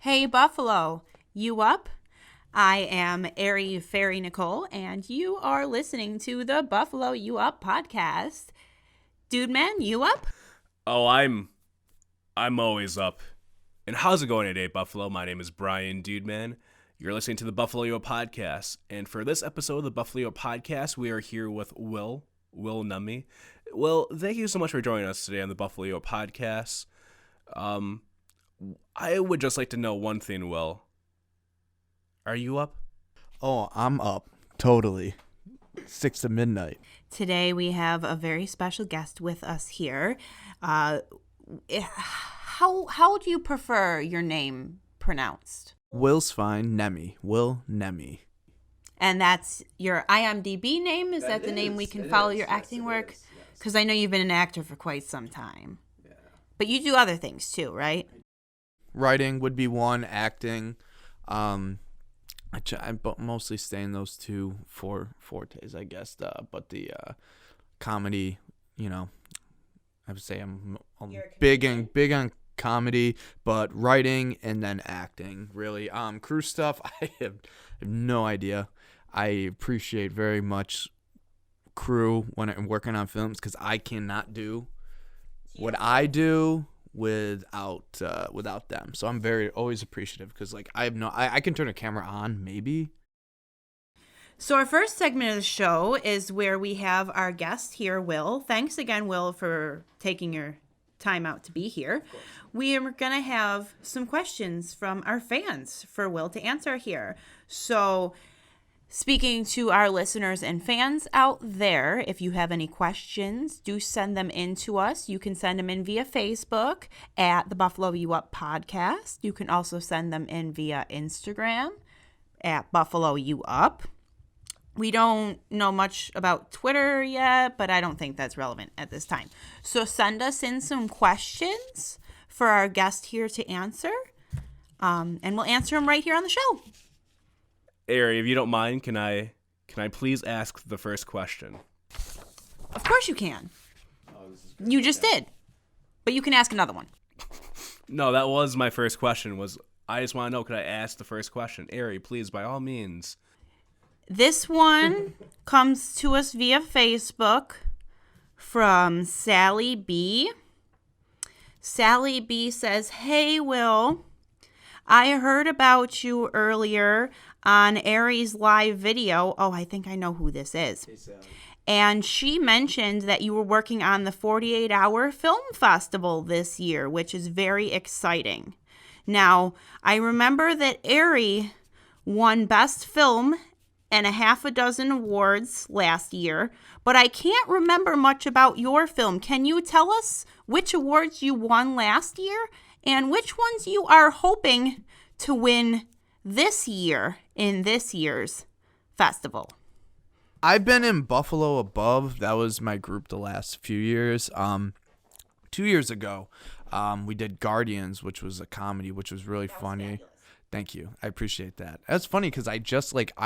Hey Buffalo, you up? I am Airy Fairy Nicole, and you are listening to the Buffalo You Up podcast. Dude man, you up? Oh, I'm always up. And how's it going today, Buffalo? My name is Brian Dudeman. You're listening to the Buffalo Yo podcast. And for this episode of the Buffalo Yo podcast, we are here with Will Nemi. Will, thank you so much for joining us today on the Buffalo Yo podcast. I would just like to know one thing, Will. Are you up? Oh, I'm up. Totally. 6 to midnight. Today we have a very special guest with us here. How do you prefer your name pronounced? Will's fine. Nemi. Will Nemi. And that's your IMDb name? Is that the name we can follow your acting work? Because I know you've been an actor for quite some time. Yeah. But you do other things too, right? Writing would be one. Acting. I mostly stay in those two fortes, I guess. But the comedy, I would say I'm big on comedy, but writing and then acting, really. Crew stuff, I have no idea. I appreciate very much crew when I'm working on films because I cannot do what I do without them. So I'm very always appreciative because I can turn a camera on maybe. So our first segment of the show is where we have our guest here, Will. Thanks again, Will, for taking your time out to be here. We are going to have some questions from our fans for Will to answer here. So speaking to our listeners and fans out there, if you have any questions, do send them in to us. You can send them in via Facebook at the Buffalo You Up podcast. You can also send them in via Instagram at Buffalo You Up. We don't know much about Twitter yet, but I don't think that's relevant at this time. So send us in some questions for our guest here to answer, and we'll answer them right here on the show. Ari, if you don't mind, can I please ask the first question? Of course you can. You just did, but you can ask another one. No, that was my first question. I just want to know, could I ask the first question? Ari, please, by all means. This one comes to us via Facebook from Sally B. Sally B says, "Hey, Will, I heard about you earlier on Ari's live video." Oh, I think I know who this is. Hey, Sally. And she mentioned that you were working on the 48-hour film festival this year, which is very exciting. Now, I remember that Ari won Best Film and a half a dozen awards last year, but I can't remember much about your film. Can you tell us which awards you won last year and which ones you are hoping to win this year in this year's festival? I've been in Buffalo Above. That was my group the last few years. 2 years ago, we did Guardians, which was a comedy, which was really funny. Fabulous. Thank you. I appreciate that. That's funny because I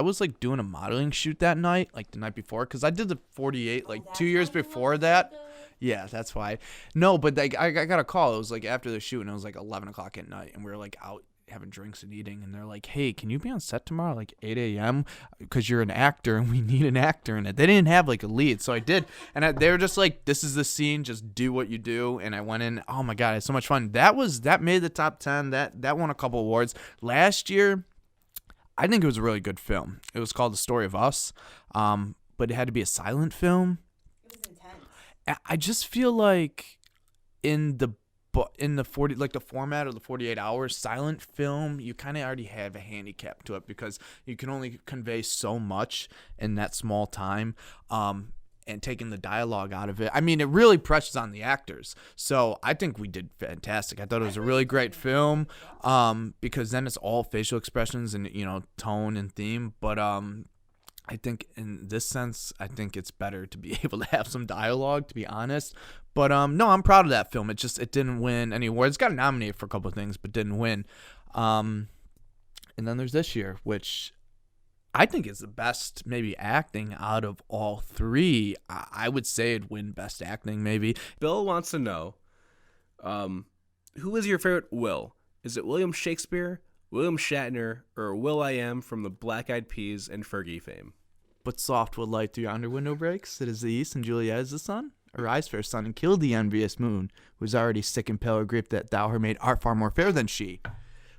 was doing a modeling shoot that night, the night before, because I did the 48 2 years before that. Yeah, that's why. No, but I got a call. It was after the shoot, and it was 11 o'clock at night, and we were out having drinks and eating, and they're like, "Hey, can you be on set tomorrow 8 a.m. because you're an actor and we need an actor in it." They didn't have a lead, so I did, and they were just "This is the scene, just do what you do." And I went in. Oh my god, it's so much fun. That made the top 10. That won a couple awards last year. I think it was a really good film. It was called The Story of Us, but it had to be a silent film. It was intense. I just feel in the 40 the format of the 48 hours silent film, you kind of already have a handicap to it because you can only convey so much in that small time, and taking the dialogue out of it, it really presses on the actors. So I think we did fantastic. I thought it was a really great film, because then it's all facial expressions and tone and theme, but I think in this sense, I think it's better to be able to have some dialogue, to be honest. But no, I'm proud of that film. It didn't win any awards. It got nominated for a couple of things, but didn't win. And then there's this year, which I think is the best maybe acting out of all three. I would say it'd win best acting maybe. Bill wants to know, who is your favorite Will? Is it William Shakespeare, William Shatner, or Will.i.am from the Black Eyed Peas and Fergie fame? But soft would light through yonder window breaks. It is the east, and Juliet is the sun. Arise, fair sun, and kill the envious moon, who is already sick and pale, or grief that thou her made art far more fair than she.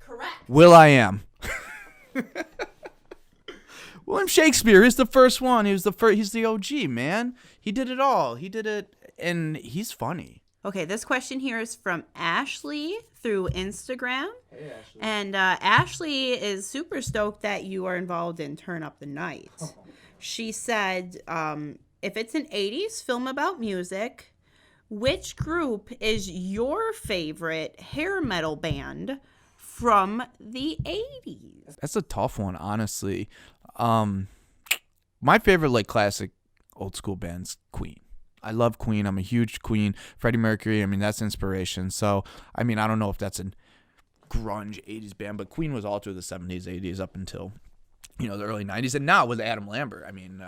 Correct. Will.i.am. William Shakespeare is the first one. He's the OG, man. He did it all. He did it, and he's funny. Okay, this question here is from Ashley through Instagram. Hey, Ashley. And Ashley is super stoked that you are involved in Turn Up the Night. She said, if it's an 80s film about music, which group is your favorite hair metal band from the 80s? That's a tough one, honestly. My favorite, like, classic old school band's Queen. I love Queen. I'm a huge Queen. Freddie Mercury, I mean, that's inspiration. So, I mean, I don't know if that's a grunge 80s band, but Queen was all through the 70s, 80s, up until, the early 90s. And now with Adam Lambert, I mean,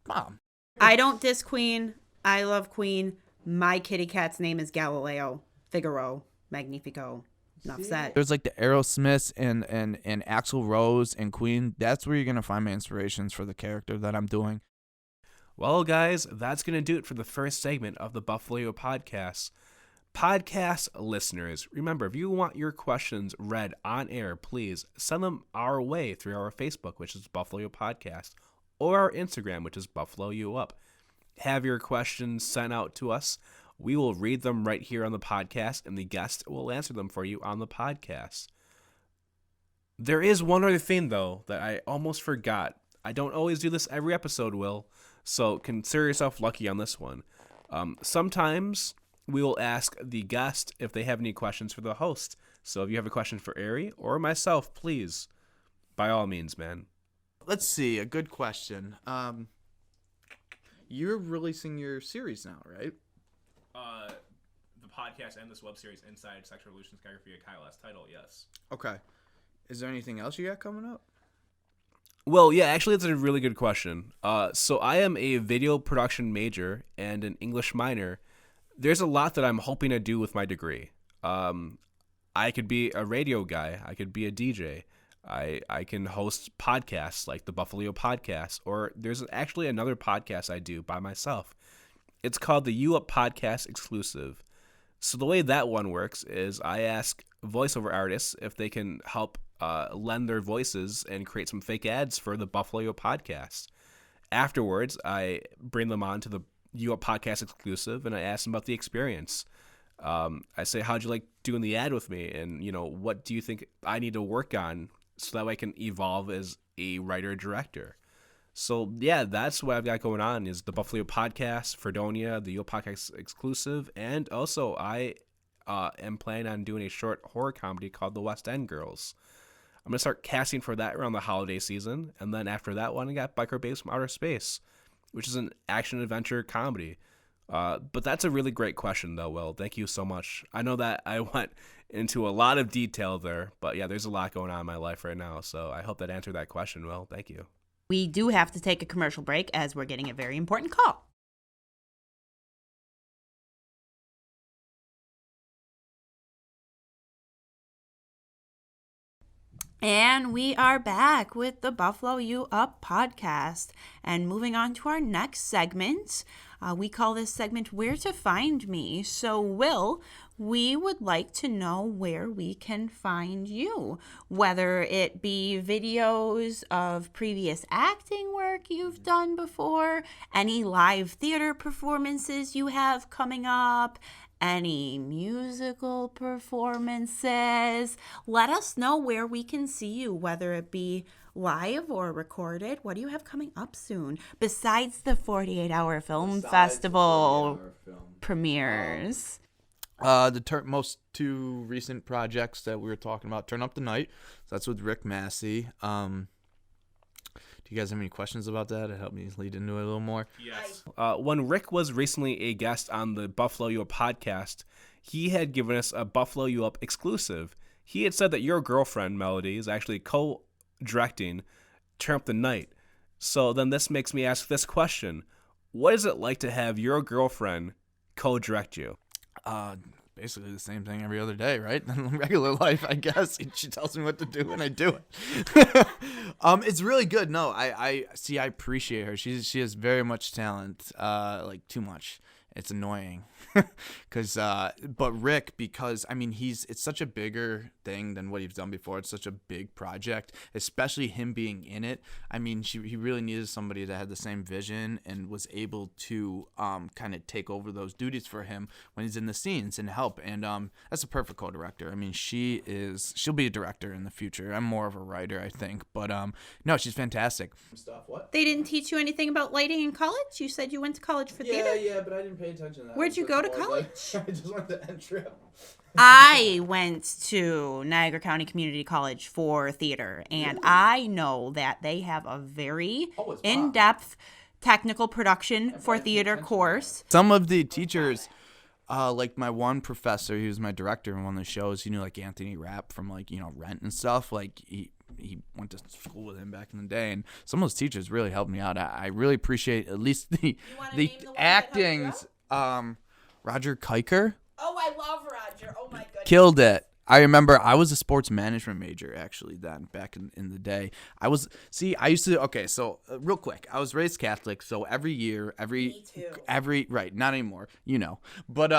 Mom. I don't diss Queen. I love Queen. My kitty cat's name is Galileo, Figaro, Magnifico. Enough said. There's like the Aerosmiths and Axl Rose and Queen. That's where you're going to find my inspirations for the character that I'm doing. Well, guys, that's going to do it for the first segment of the Buffalo Podcast. Podcast listeners, remember, if you want your questions read on air, please send them our way through our Facebook, which is Buffalo Podcast, or our Instagram, which is Buffalo You Up. Have your questions sent out to us. We will read them right here on the podcast, and the guest will answer them for you on the podcast. There is one other thing, though, that I almost forgot. I don't always do this every episode, Will, so consider yourself lucky on this one. Sometimes we will ask the guest if they have any questions for the host. So if you have a question for Ari or myself, please, by all means, man. Let's see, a good question. You're releasing your series now, right? The podcast and this web series, Inside Sexual Revolution Skyraphy, Kyle's title, yes. Okay. Is there anything else you got coming up? Well, yeah, actually, it's a really good question. So I am a video production major and an English minor. There's a lot that I'm hoping to do with my degree. I could be a radio guy. I could be a DJ. I can host podcasts like the Buffalo Podcast, or there's actually another podcast I do by myself. It's called the You Up Podcast Exclusive. So the way that one works is I ask voiceover artists if they can help lend their voices and create some fake ads for the Buffalo Podcast. Afterwards, I bring them on to the You Up Podcast Exclusive, and I ask them about the experience. I say, how'd you like doing the ad with me? And, what do you think I need to work on so that way I can evolve as a writer-director? So, yeah, that's what I've got going on is the Buffalo Podcast, Fredonia, the You Up Podcast Exclusive, and also I am planning on doing a short horror comedy called The West End Girls. I'm going to start casting for that around the holiday season, and then after that one, I got Biker Babes from Outer Space, which is an action-adventure comedy. But that's a really great question, though, Will. Thank you so much. I know that I went into a lot of detail there, but yeah, there's a lot going on in my life right now, so I hope that answered that question, Will. Thank you. We do have to take a commercial break as we're getting a very important call. And we are back with the Buffalo You Up podcast. And moving on to our next segment, we call this segment Where to Find Me. So, Will, we would like to know where we can find you, whether it be videos of previous acting work you've done before, any live theater performances you have coming up, any musical performances. Let us know where we can see you, whether it be live or recorded. What do you have coming up soon besides the 48-hour film festival premieres? The most two recent projects that we were talking about, Turn Up the Night. So that's with Rick Massey. Do you guys have any questions about that to help me lead into it a little more? Yes. When Rick was recently a guest on the Buffalo You Up podcast, he had given us a Buffalo You Up exclusive. He had said that your girlfriend, Melody, is actually co-directing Turn Up the Night. So then this makes me ask this question. What is it like to have your girlfriend co-direct you? basically the same thing every other day, right? In regular life, I guess. She tells me what to do and I do it. It's really good. No, I appreciate her. She has very much talent, like too much. It's annoying. But Rick, because I mean, it's such a bigger thing than what he's done before. It's such a big project, especially him being in it. I mean, he really needed somebody that had the same vision and was able to kind of take over those duties for him when he's in the scenes and help. And that's a perfect co-director. I mean, she'll be a director in the future. I'm more of a writer, I think, but no, she's fantastic. Stuff. What? They didn't teach you anything about lighting in college? You said you went to college for theater? Yeah, but I didn't pay attention to that. Where'd you go to college? I just went to N-Trip. I went to Niagara County Community College for theater, and really? I know that they have a very in-depth technical production for theater course. Some of the teachers, like my one professor, he was my director in one of the shows. He knew like Anthony Rapp from like, Rent and stuff. Like he went to school with him back in the day, and some of those teachers really helped me out. I really appreciate at least the actings. Roger Kiker. Oh, I love Roger. Oh, my goodness. Killed it. I remember I was a sports management major, actually, then, back in the day. Real quick, I was raised Catholic, so every year, Me too. right, not anymore, but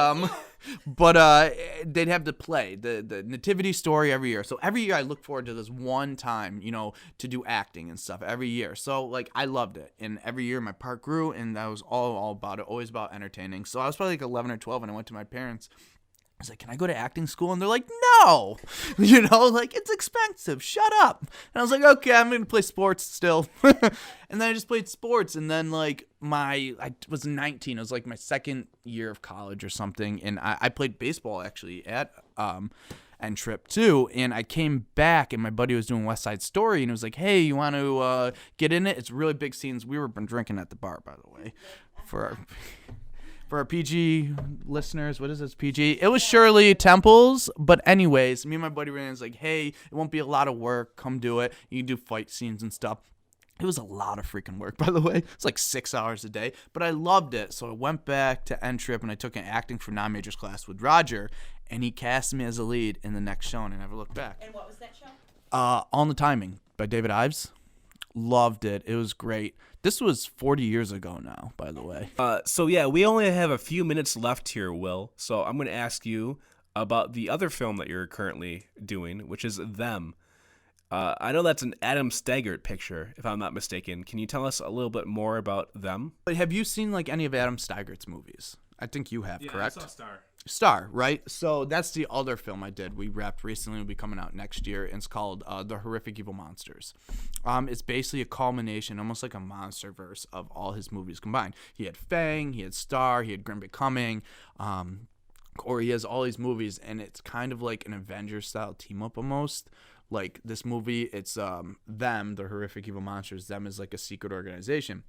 they'd have to play the nativity story every year. So every year I look forward to this one time, to do acting and stuff every year. So, like, I loved it. And every year my part grew, and I was all about it, always about entertaining. So I was probably like 11 or 12, and I went to my parents. I was like, can I go to acting school? And they're like, no, like, it's expensive. Shut up. And I was like, okay, I'm going to play sports still. And then I just played sports. And then, like, I was 19. It was like my second year of college or something. And I played baseball, actually, at N-Trip, too. And I came back, and my buddy was doing West Side Story. And he was like, hey, you want to get in it? It's really big scenes. We were drinking at the bar, by the way, for our PG listeners. What is this, PG? It was Shirley Temples. But anyways, me and my buddy ran. Was like, hey, it won't be a lot of work. Come do it. You can do fight scenes and stuff. It was a lot of freaking work, by the way. It's like 6 hours a day. But I loved it. So I went back to N-Trip, and I took an acting for non-majors class with Roger. And he cast me as a lead in the next show, and I never looked back. And what was that show? On the Timing by David Ives. Loved it. It was great. This was 40 years ago now, by the way. So yeah, we only have a few minutes left here, Will. So I'm going to ask you about the other film that you're currently doing, which is Them. I know that's an Adam Staggert picture, if I'm not mistaken. Can you tell us a little bit more about Them? But have you seen like any of Adam Staggert's movies? I think you have, correct? I saw Star, right? So that's the other film I did. We wrapped recently. It'll be coming out next year. And it's called The Horrific Evil Monsters. It's basically a culmination, almost like a monster verse of all his movies combined. He had Fang, he had Star, he had Grim Becoming, or he has all these movies, and it's kind of like an Avengers style team up almost. Like this movie, it's Them, The Horrific Evil Monsters. Them is like a secret organization.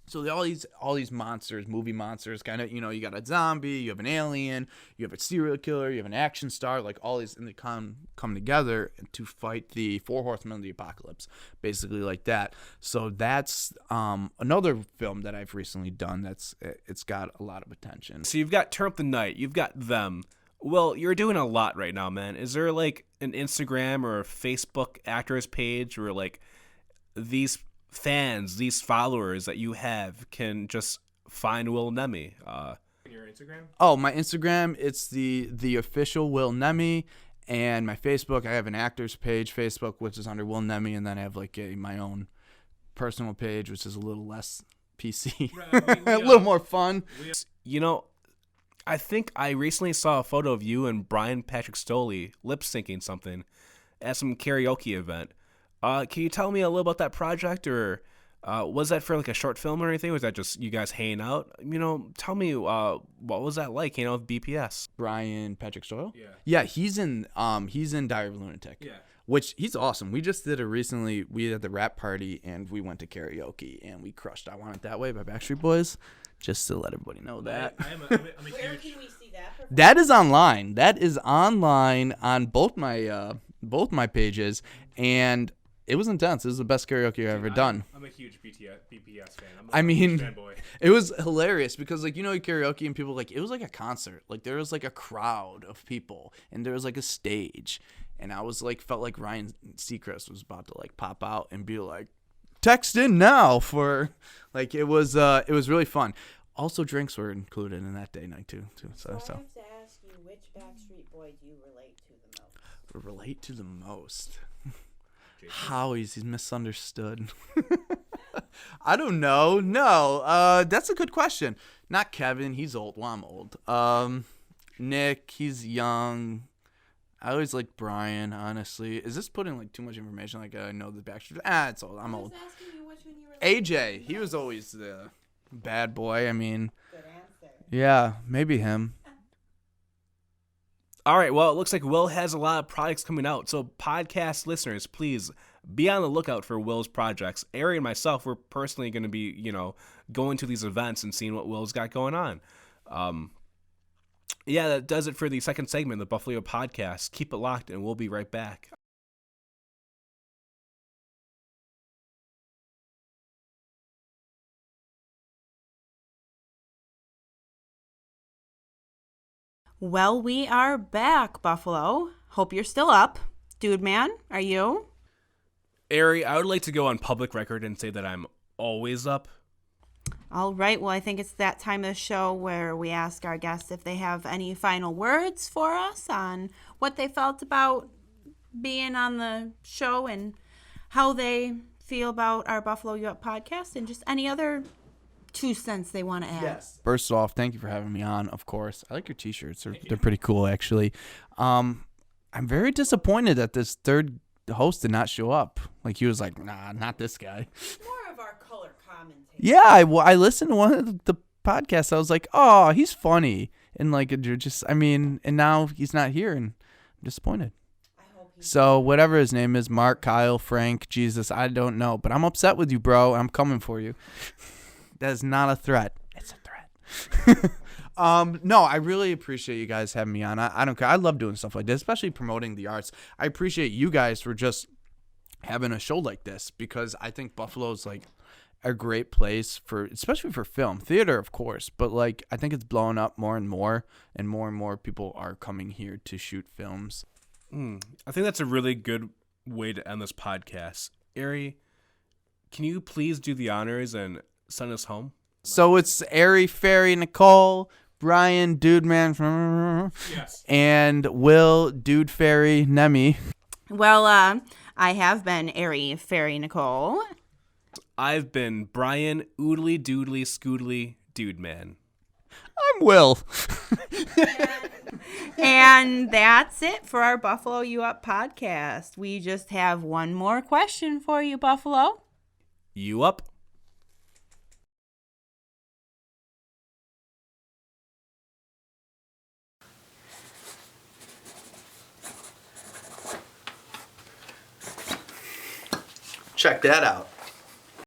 So all these monsters, movie monsters, kind of, you got a zombie, you have an alien, you have a serial killer, you have an action star, like all these, and they come together to fight the 4 horsemen of the apocalypse, basically like that. So that's another film that I've recently done it's got a lot of attention. So you've got Turn Up the Night, you've got Them. Well, you're doing a lot right now, man. Is there like an Instagram or a Facebook actors page where like these fans, these followers that you have can just find Will Nemi? Your Instagram? Oh, my Instagram, it's the official Will Nemi, and my Facebook, I have an actors page, Facebook, which is under Will Nemi, and then I have like my own personal page, which is a little less PC, right, a little more fun. I think I recently saw a photo of you and Brian Patrick Stoley lip syncing something at some karaoke event. Can you tell me a little about that project, or was that for like a short film or anything? Was that just you guys hanging out? Tell me what was that like, with BPS? Brian Patrick Stoley? Yeah, he's in Diary of a Lunatic. Yeah. Which he's awesome. We just did it recently. We had the rap party and we went to karaoke and we crushed I Want It That Way by Backstreet Boys. Just to let everybody know that. I'm a Where can we see that? That is online. That is online on both my pages, and it was intense. It was the best karaoke I've ever done. I'm a huge BPS fan. I mean, fanboy. it was hilarious because, like, karaoke and people, like, it was like a concert. Like, there was, like, a crowd of people and there was, like, a stage. And I was, like, felt like Ryan Seacrest was about to, like, pop out and be like, text in now for, like, it was really fun. Also, drinks were included in that day night, too. So. I have to ask you, which Backstreet Boy do you relate to the most? Relate to the most? He's misunderstood. I don't know. No, that's a good question. Not Kevin. He's old. Well, I'm old. Nick. He's young. I always like Brian. Honestly, is this putting like too much information? Like I know the Backstreet. It's old. I'm old. Asking you which one you relate AJ. He was always the bad boy. I mean, Good answer. yeah, maybe him. All right, well, it looks like Will has a lot of projects coming out. So podcast listeners, please be on the lookout for Will's projects. Ari and myself, we're personally going to be, going to these events and seeing what Will's got going on. Yeah, that does it for the second segment of the Buffalo podcast. Keep it locked, and we'll be right back. Well, we are back, Buffalo. Hope you're still up. Dude, man, are you? Ari, I would like to go on public record and say that I'm always up. All right. Well, I think it's that time of the show where we ask our guests if they have any final words for us on what they felt about being on the show and how they feel about our Buffalo You Up podcast and just any other 2 cents they want to add. Yes. First off, thank you for having me on, of course. I like your t-shirts. They're pretty cool, actually. I'm very disappointed that this third host did not show up. Like, he was like, nah, not this guy. More of our color commentator. Yeah, I listened to one of the podcasts. I was like, oh, he's funny. And, like, and now he's not here, and I'm disappointed. So, whatever his name is, Mark, Kyle, Frank, Jesus, I don't know. But I'm upset with you, bro. I'm coming for you. That is not a threat. It's a threat. No, I really appreciate you guys having me on. I don't care. I love doing stuff like this, especially promoting the arts. I appreciate you guys for just having a show like this because I think Buffalo's like a great place especially for film. Theater, of course, but like I think it's blowing up more and more people are coming here to shoot films. I think that's a really good way to end this podcast. Ari, can you please do the honors and send us home? So it's Ari, Ferry, Nicole, Brian, Dude Man, Yes. and Will, Dude Fairy, Nemi. Well, I have been Ari, Fairy, Nicole. I've been Brian, Oodly, Doodly, Scoodly, Dude Man. I'm Will. And that's it for our Buffalo You Up podcast. We just have one more question for you, Buffalo. You up? Check that out.